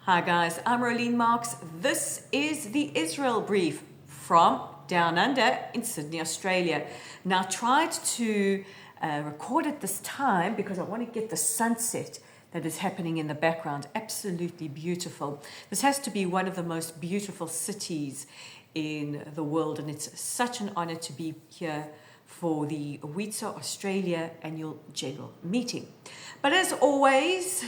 Hi guys, I'm Rolene Marks. This is the Israel Brief from down under in Sydney, Australia. Now I tried to record it this time because I want to get the sunset that is happening in the background. Absolutely beautiful. This has to be one of the most beautiful cities in the world, and it's such an honor to be here for the WITSA Australia Annual General Meeting. But as always,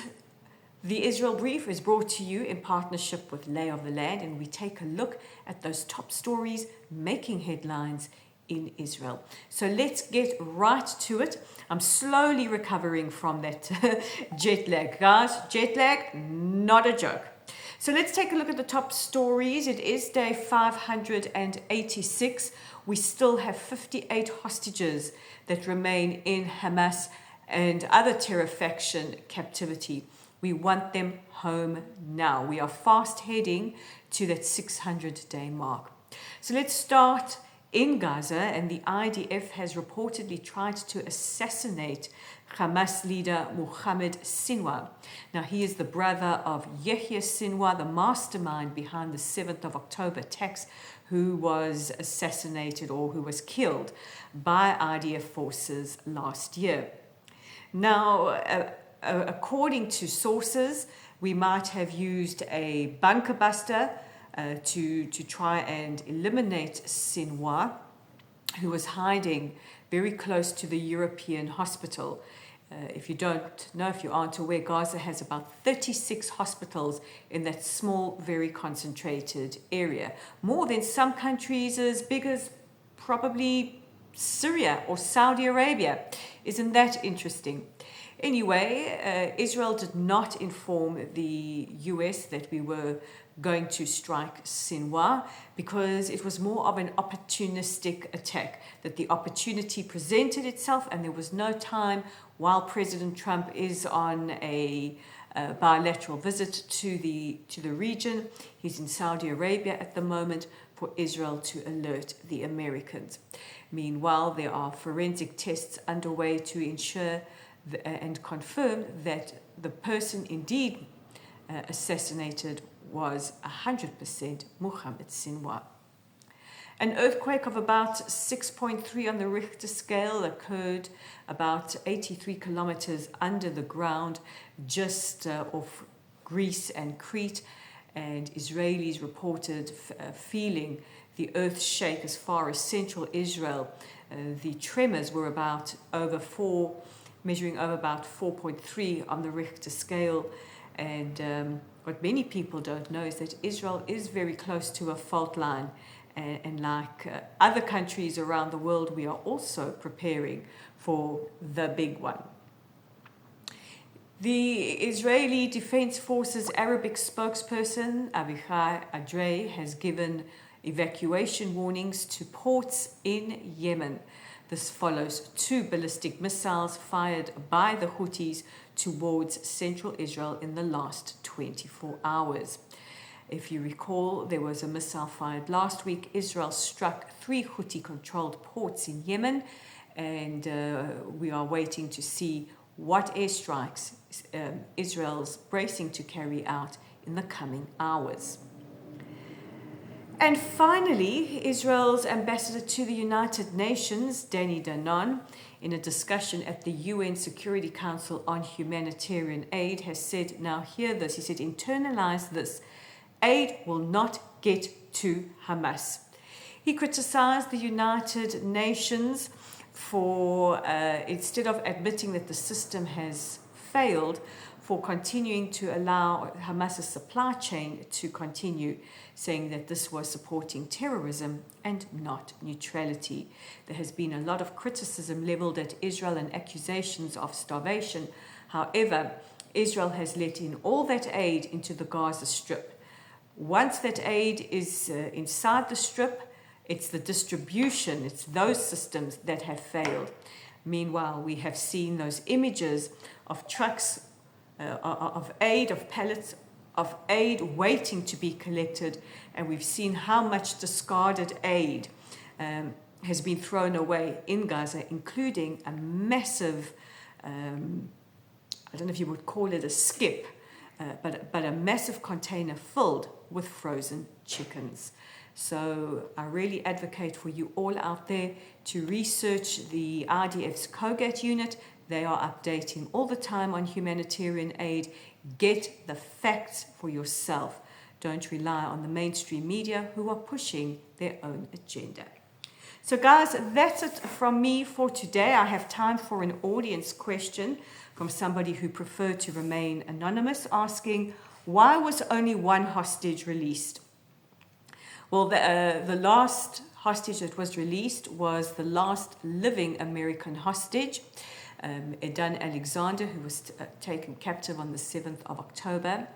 the Israel Brief is brought to you in partnership with Lay of the Land, and we take a look at those top stories making headlines in Israel. So let's get right to it. I'm slowly recovering from that jet lag. Guys, jet lag, not a joke. So let's take a look at the top stories. It is day 586. We still have 58 hostages that remain in Hamas and other terror faction captivity. We want them home now. We are fast heading to that 600-day mark. So let's start in Gaza, and the IDF has reportedly tried to assassinate Hamas leader Mohammed Sinwar. Now, he is the brother of Yahya Sinwar, the mastermind behind the 7th of October attacks, who was assassinated or who was killed by IDF forces last year. Now, according to sources, we might have used a bunker buster to try and eliminate Sinwar, who was hiding very close to the European hospital. If you don't know, if you aren't aware, Gaza has about 36 hospitals in that small, very concentrated area. More than some countries as big as probably Syria or Saudi Arabia. Isn't that interesting? Anyway, Israel did not inform the US that we were going to strike Sinwar because it was more of an opportunistic attack, that the opportunity presented itself and there was no time while President Trump is on a bilateral visit to the region. He's in Saudi Arabia at the moment, for Israel to alert the Americans. Meanwhile, there are forensic tests underway to ensure and confirm that the person indeed assassinated was 100% Mohammed Sinwar. An earthquake of about 6.3 on the Richter scale occurred about 83 kilometers under the ground, just off Greece and Crete, and Israelis reported feeling the earth shake as far as central Israel. The tremors were measuring over about 4.3 on the Richter scale. And what many people don't know is that Israel is very close to a fault line. And like other countries around the world, we are also preparing for the big one. The Israeli Defense Forces Arabic spokesperson Avichai Adrei has given evacuation warnings to ports in Yemen. This follows 2 ballistic missiles fired by the Houthis towards central Israel in the last 24 hours. If you recall, there was a missile fired last week. Israel struck 3 Houthi-controlled ports in Yemen, and we are waiting to see what airstrikes Israel's bracing to carry out in the coming hours. And finally, Israel's ambassador to the United Nations, Danny Danon, in a discussion at the UN Security Council on humanitarian aid, has said, now hear this, he said, internalize this, aid will not get to Hamas. He criticized the United Nations for, instead of admitting that the system has failed, for continuing to allow Hamas's supply chain to continue, saying that this was supporting terrorism and not neutrality. There has been a lot of criticism leveled at Israel and accusations of starvation. However, Israel has let in all that aid into the Gaza Strip. Once that aid is inside the Strip, it's the distribution, it's those systems that have failed. Meanwhile, we have seen those images of trucks of aid, of pallets of aid waiting to be collected, and we've seen how much discarded aid has been thrown away in Gaza, including a massive, I don't know if you would call it a skip, but a massive container filled with frozen chickens. So I really advocate for you all out there to research the IDF's Kogat unit. They are updating all the time on humanitarian aid. Get the facts for yourself. Don't rely on the mainstream media who are pushing their own agenda. So guys, that's it from me for today. I have time for an audience question from somebody who preferred to remain anonymous, asking, why was only one hostage released? Well, the last hostage that was released was the last living American hostage, Edan Alexander, who was taken captive on the 7th of October.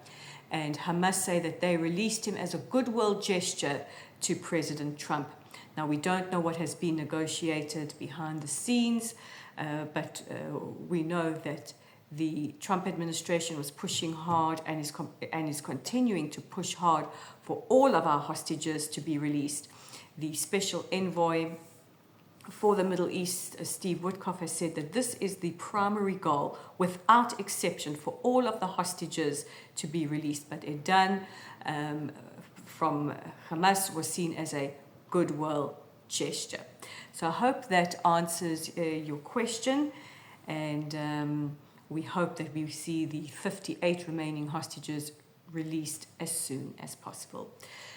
And Hamas say that they released him as a goodwill gesture to President Trump. Now, we don't know what has been negotiated behind the scenes, but we know that the Trump administration was pushing hard and is continuing to push hard for all of our hostages to be released. The special envoy for the Middle East, Steve Witkoff, has said that this is the primary goal, without exception, for all of the hostages to be released. But Edan from Hamas was seen as a goodwill gesture. So I hope that answers your question, and we hope that we see the 58 remaining hostages released as soon as possible.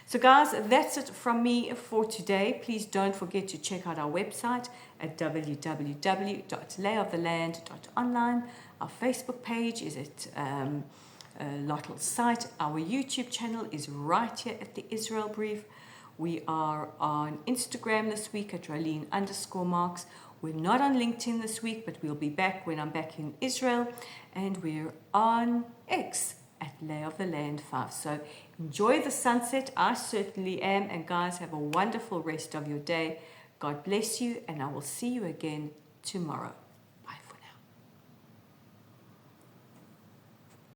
So guys, that's it from me for today. Please don't forget to check out our website at www.layoftheland.online. Our Facebook page is at Lottel's site. Our YouTube channel is right here at the Israel Brief. We are on Instagram this week at Raleen_Marks. We're not on LinkedIn this week, but we'll be back when I'm back in Israel. And we're on X at Lay of the Land 5. So enjoy the sunset. I certainly am. And guys, have a wonderful rest of your day. God bless you, and I will see you again tomorrow.